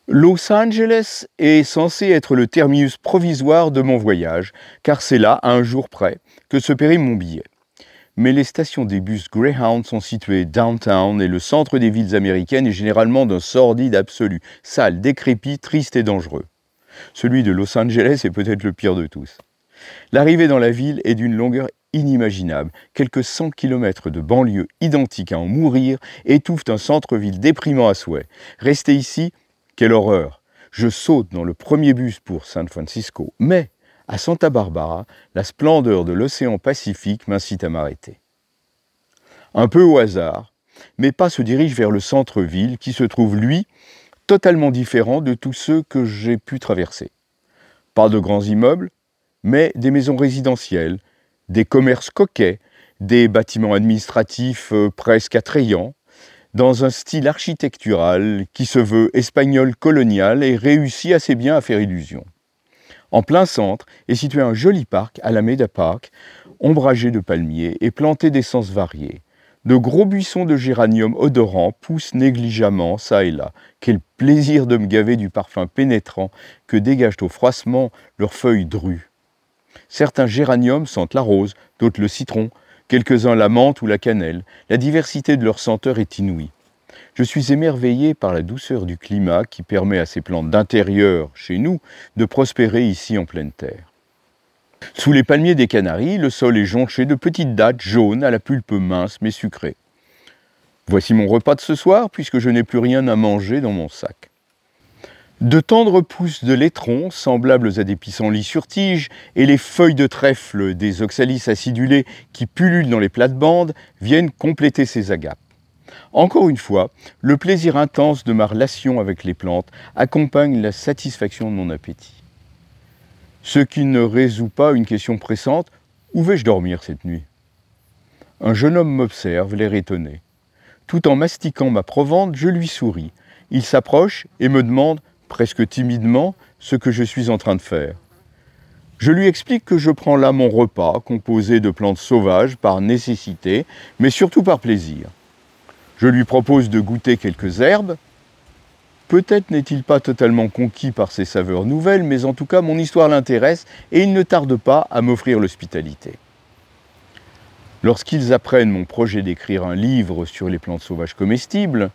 Los Angeles est censé être le terminus provisoire de mon voyage, car c'est là, à un jour près, que se périme mon billet. Mais les stations des bus Greyhound sont situées downtown et le centre des villes américaines est généralement d'un sordide absolu, sale, décrépit, triste et dangereux. Celui de Los Angeles est peut-être le pire de tous. L'arrivée dans la ville est d'une longueur inimaginable. Quelques 100 kilomètres de banlieue identiques à en mourir étouffent un centre-ville déprimant à souhait. Rester ici, quelle horreur! Je saute dans le premier bus pour San Francisco, mais à Santa Barbara, la splendeur de l'océan Pacifique m'incite à m'arrêter. Un peu au hasard, mes pas se dirigent vers le centre-ville qui se trouve, lui, totalement différent de tous ceux que j'ai pu traverser. Pas de grands immeubles, mais des maisons résidentielles, des commerces coquets, des bâtiments administratifs presque attrayants, dans un style architectural qui se veut espagnol colonial et réussit assez bien à faire illusion. En plein centre est situé un joli parc, Alameda Park, ombragé de palmiers et planté d'essences variées. De gros buissons de géranium odorants poussent négligemment çà et là. Quel plaisir de me gaver du parfum pénétrant que dégagent au froissement leurs feuilles drues. Certains géraniums sentent la rose, d'autres le citron, quelques-uns la menthe ou la cannelle. La diversité de leurs senteurs est inouïe. Je suis émerveillé par la douceur du climat qui permet à ces plantes d'intérieur, chez nous, de prospérer ici en pleine terre. Sous les palmiers des Canaries, le sol est jonché de petites dattes jaunes à la pulpe mince mais sucrée. Voici mon repas de ce soir, puisque je n'ai plus rien à manger dans mon sac. De tendres pousses de laitron, semblables à des pissenlits sur tige, et les feuilles de trèfle des oxalis acidulés qui pullulent dans les plates-bandes viennent compléter ces agapes. Encore une fois, le plaisir intense de ma relation avec les plantes accompagne la satisfaction de mon appétit. Ce qui ne résout pas une question pressante, où vais-je dormir cette nuit? Un jeune homme m'observe, l'air étonné. Tout en mastiquant ma provende, je lui souris. Il s'approche et me demande, presque timidement, ce que je suis en train de faire. Je lui explique que je prends là mon repas, composé de plantes sauvages par nécessité, mais surtout par plaisir. Je lui propose de goûter quelques herbes. Peut-être n'est-il pas totalement conquis par ces saveurs nouvelles, mais en tout cas mon histoire l'intéresse et il ne tarde pas à m'offrir l'hospitalité. Lorsqu'ils apprennent mon projet d'écrire un livre sur les plantes sauvages comestibles,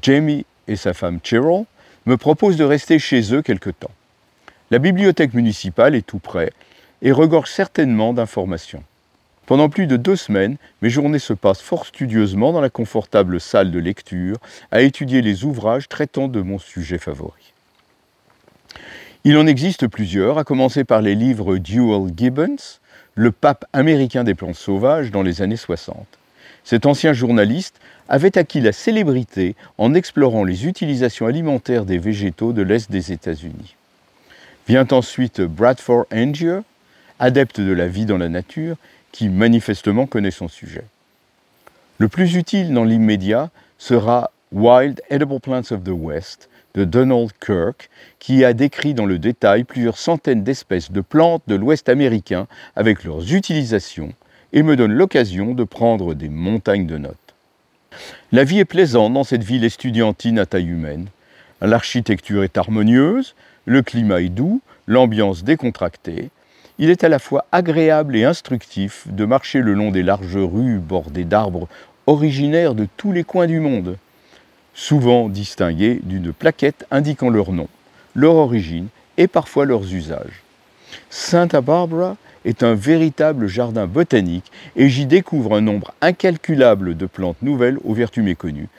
Jamie et sa femme Cheryl me proposent de rester chez eux quelque temps. La bibliothèque municipale est tout près et regorge certainement d'informations. Pendant plus de 2 semaines, mes journées se passent fort studieusement dans la confortable salle de lecture, à étudier les ouvrages traitant de mon sujet favori. Il en existe plusieurs, à commencer par les livres d'Ewell Gibbons, le pape américain des plantes sauvages dans les années 60. Cet ancien journaliste avait acquis la célébrité en explorant les utilisations alimentaires des végétaux de l'Est des États-Unis. Vient ensuite Bradford Angier, adepte de la vie dans la nature, qui manifestement connaît son sujet. Le plus utile dans l'immédiat sera Wild Edible Plants of the West de Donald Kirk, qui a décrit dans le détail plusieurs centaines d'espèces de plantes de l'Ouest américain avec leurs utilisations et me donne l'occasion de prendre des montagnes de notes. La vie est plaisante dans cette ville estudiantine à taille humaine. L'architecture est harmonieuse, le climat est doux, l'ambiance décontractée. Il est à la fois agréable et instructif de marcher le long des larges rues bordées d'arbres originaires de tous les coins du monde, souvent distingués d'une plaquette indiquant leur nom, leur origine et parfois leurs usages. Santa Barbara est un véritable jardin botanique et j'y découvre un nombre incalculable de plantes nouvelles aux vertus méconnues,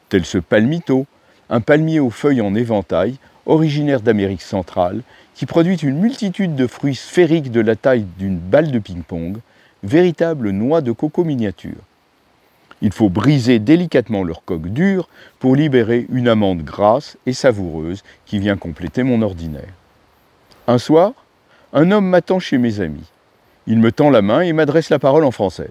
telles ce palmito, un palmier aux feuilles en éventail, originaire d'Amérique centrale, qui produit une multitude de fruits sphériques de la taille d'une balle de ping-pong, véritables noix de coco miniature. Il faut briser délicatement leur coque dure pour libérer une amande grasse et savoureuse qui vient compléter mon ordinaire. Un soir, un homme m'attend chez mes amis. Il me tend la main et m'adresse la parole en français.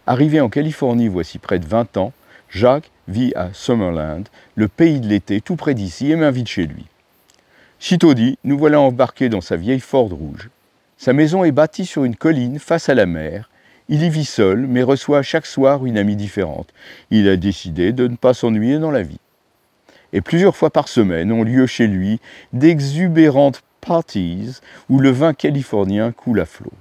Arrivé en Californie voici près de 20 ans, Jacques vit à Summerland, le pays de l'été tout près d'ici, et m'invite chez lui. Sitôt dit, nous voilà embarqués dans sa vieille Ford rouge. Sa maison est bâtie sur une colline face à la mer. Il y vit seul, mais reçoit chaque soir une amie différente. Il a décidé de ne pas s'ennuyer dans la vie. Et plusieurs fois par semaine ont lieu chez lui d'exubérantes parties où le vin californien coule à flot.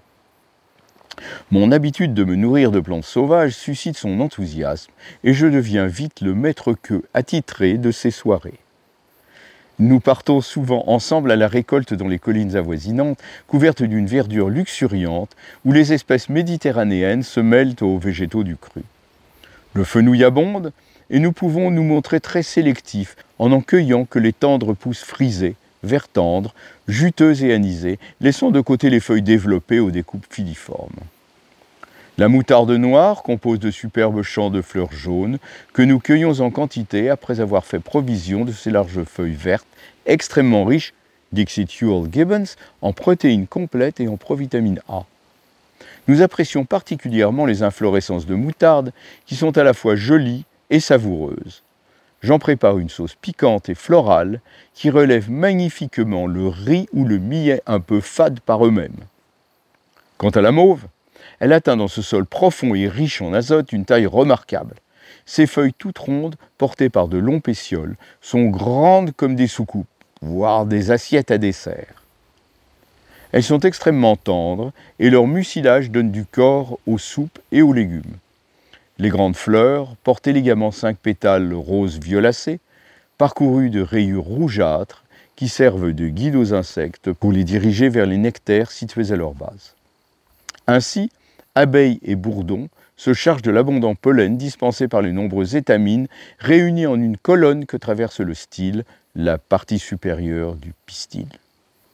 Mon habitude de me nourrir de plantes sauvages suscite son enthousiasme et je deviens vite le maître-queux attitré de ces soirées. Nous partons souvent ensemble à la récolte dans les collines avoisinantes, couvertes d'une verdure luxuriante, où les espèces méditerranéennes se mêlent aux végétaux du cru. Le fenouil abonde, et nous pouvons nous montrer très sélectifs en n'en cueillant que les tendres pousses frisées, vert tendre, juteuses et anisées, laissant de côté les feuilles développées aux découpes filiformes. La moutarde noire compose de superbes champs de fleurs jaunes que nous cueillons en quantité après avoir fait provision de ces larges feuilles vertes extrêmement riches, Dixit Ewell Gibbons, en protéines complètes et en provitamine A. Nous apprécions particulièrement les inflorescences de moutarde qui sont à la fois jolies et savoureuses. J'en prépare une sauce piquante et florale qui relève magnifiquement le riz ou le millet un peu fade par eux-mêmes. Quant à la mauve, elle atteint dans ce sol profond et riche en azote une taille remarquable. Ses feuilles toutes rondes, portées par de longs pétioles, sont grandes comme des soucoupes, voire des assiettes à dessert. Elles sont extrêmement tendres et leur mucilage donne du corps aux soupes et aux légumes. Les grandes fleurs portent élégamment 5 pétales roses violacés, parcourus de rayures rougeâtres qui servent de guide aux insectes pour les diriger vers les nectaires situés à leur base. Ainsi, abeilles et bourdons se chargent de l'abondant pollen dispensé par les nombreuses étamines réunies en une colonne que traverse le style, la partie supérieure du pistil.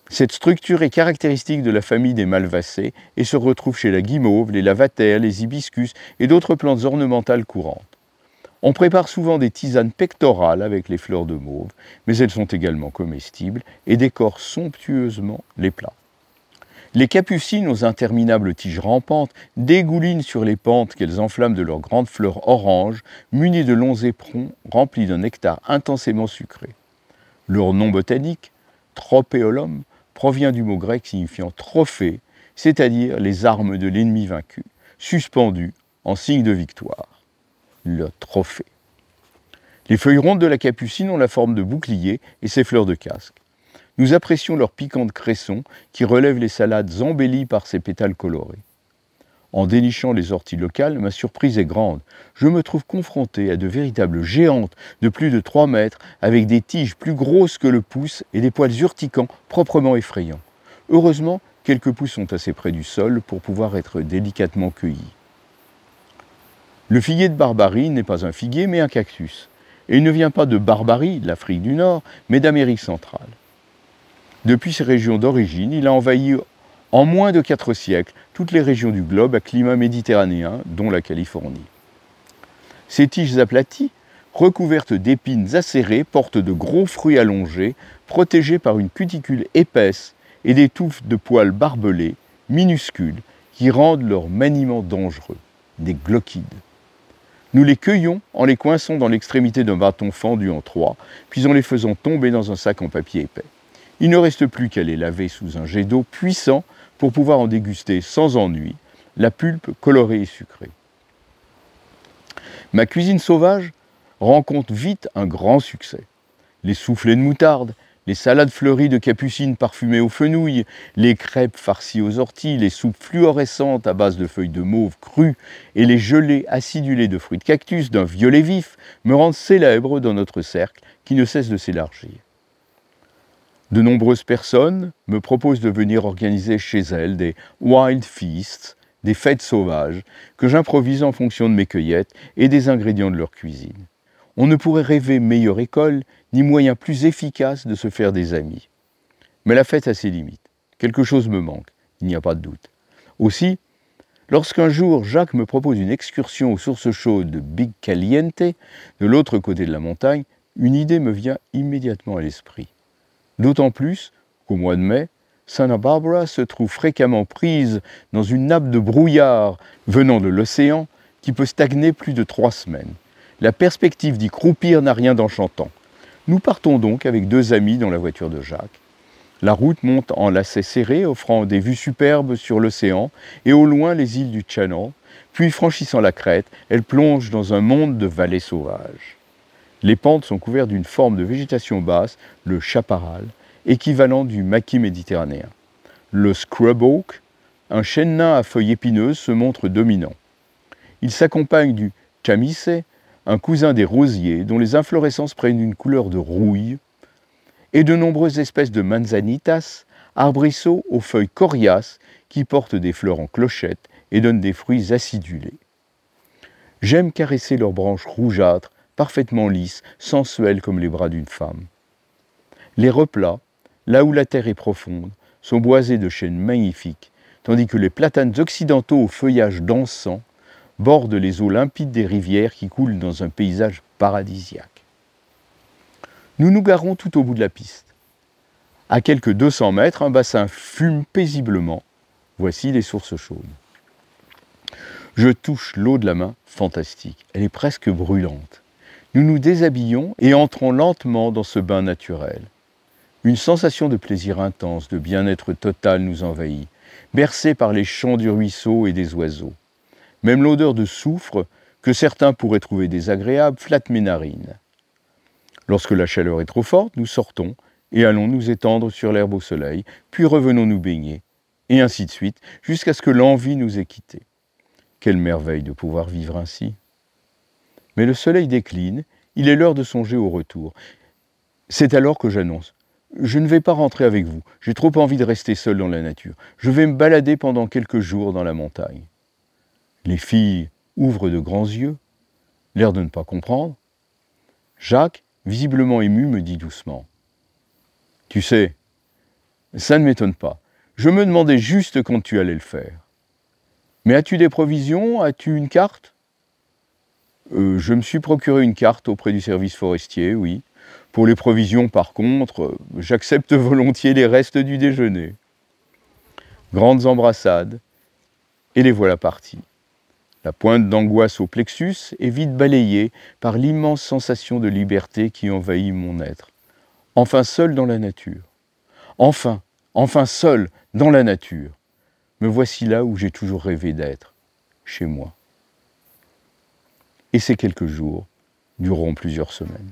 Cette structure est caractéristique de la famille des malvacées et se retrouve chez la guimauve, les lavataires, les hibiscus et d'autres plantes ornementales courantes. On prépare souvent des tisanes pectorales avec les fleurs de mauve, mais elles sont également comestibles et décorent somptueusement les plats. Les capucines aux interminables tiges rampantes dégoulinent sur les pentes qu'elles enflamment de leurs grandes fleurs oranges, munies de longs éperons remplis d'un nectar intensément sucré. Leur nom botanique, Tropéolum, provient du mot grec signifiant trophée, c'est-à-dire les armes de l'ennemi vaincu, suspendues en signe de victoire. Le trophée. Les feuilles rondes de la capucine ont la forme de bouclier et ses fleurs de casque. Nous apprécions leur piquante cresson qui relève les salades embellies par ses pétales colorés. En dénichant les orties locales, ma surprise est grande. Je me trouve confronté à de véritables géantes de plus de 3 mètres avec des tiges plus grosses que le pouce et des poils urticants proprement effrayants. Heureusement, quelques pousses sont assez près du sol pour pouvoir être délicatement cueillis. Le figuier de Barbarie n'est pas un figuier mais un cactus. Et il ne vient pas de Barbarie, l'Afrique du Nord, mais d'Amérique centrale. Depuis ses régions d'origine, il a envahi en moins de 4 siècles toutes les régions du globe à climat méditerranéen, dont la Californie. Ces tiges aplaties, recouvertes d'épines acérées, portent de gros fruits allongés, protégés par une cuticule épaisse et des touffes de poils barbelés, minuscules, qui rendent leur maniement dangereux, des glochides. Nous les cueillons en les coinçant dans l'extrémité d'un bâton fendu en 3, puis en les faisant tomber dans un sac en papier épais. Il ne reste plus qu'à les laver sous un jet d'eau puissant pour pouvoir en déguster sans ennui la pulpe colorée et sucrée. Ma cuisine sauvage rencontre vite un grand succès. Les soufflets de moutarde, les salades fleuries de capucines parfumées au fenouil, les crêpes farcies aux orties, les soupes fluorescentes à base de feuilles de mauve crues et les gelées acidulées de fruits de cactus d'un violet vif me rendent célèbre dans notre cercle qui ne cesse de s'élargir. De nombreuses personnes me proposent de venir organiser chez elles des wild feasts, des fêtes sauvages, que j'improvise en fonction de mes cueillettes et des ingrédients de leur cuisine. On ne pourrait rêver meilleure école, ni moyen plus efficace de se faire des amis. Mais la fête a ses limites. Quelque chose me manque, il n'y a pas de doute. Aussi, lorsqu'un jour Jacques me propose une excursion aux sources chaudes de Big Caliente, de l'autre côté de la montagne, une idée me vient immédiatement à l'esprit. D'autant plus qu'au mois de mai, Santa Barbara se trouve fréquemment prise dans une nappe de brouillard venant de l'océan qui peut stagner plus de 3 semaines. La perspective d'y croupir n'a rien d'enchantant. Nous partons donc avec 2 amis dans la voiture de Jacques. La route monte en lacets serrés, offrant des vues superbes sur l'océan et au loin les îles du Channel, puis franchissant la crête, elle plonge dans un monde de vallées sauvages. Les pentes sont couvertes d'une forme de végétation basse, le chaparral, équivalent du maquis méditerranéen. Le scrub oak, un chêne nain à feuilles épineuses, se montre dominant. Il s'accompagne du chamiset, un cousin des rosiers dont les inflorescences prennent une couleur de rouille, et de nombreuses espèces de manzanitas, arbrisseaux aux feuilles coriaces qui portent des fleurs en clochette et donnent des fruits acidulés. J'aime caresser leurs branches rougeâtres, parfaitement lisses, sensuelles comme les bras d'une femme. Les replats, là où la terre est profonde, sont boisés de chênes magnifiques, tandis que les platanes occidentaux au feuillage dansant bordent les eaux limpides des rivières qui coulent dans un paysage paradisiaque. Nous nous garons tout au bout de la piste. À quelques 200 mètres, un bassin fume paisiblement. Voici les sources chaudes. Je touche l'eau de la main, fantastique. Elle est presque brûlante. Nous nous déshabillons et entrons lentement dans ce bain naturel. Une sensation de plaisir intense, de bien-être total nous envahit, bercée par les chants du ruisseau et des oiseaux. Même l'odeur de soufre, que certains pourraient trouver désagréable, flatte mes narines. Lorsque la chaleur est trop forte, nous sortons et allons nous étendre sur l'herbe au soleil, puis revenons nous baigner, et ainsi de suite, jusqu'à ce que l'envie nous ait quittés. Quelle merveille de pouvoir vivre ainsi! Mais le soleil décline, il est l'heure de songer au retour. C'est alors que j'annonce. Je ne vais pas rentrer avec vous, j'ai trop envie de rester seul dans la nature. Je vais me balader pendant quelques jours dans la montagne. Les filles ouvrent de grands yeux, l'air de ne pas comprendre. Jacques, visiblement ému, me dit doucement. Tu sais, ça ne m'étonne pas. Je me demandais juste quand tu allais le faire. Mais as-tu des provisions? As-tu une carte? Je me suis procuré une carte auprès du service forestier, oui. Pour les provisions, par contre, j'accepte volontiers les restes du déjeuner. Grandes embrassades, et les voilà partis. La pointe d'angoisse au plexus est vite balayée par l'immense sensation de liberté qui envahit mon être. Enfin seul dans la nature. Enfin seul dans la nature. Me voici là où j'ai toujours rêvé d'être, chez moi. Et ces quelques jours dureront plusieurs semaines.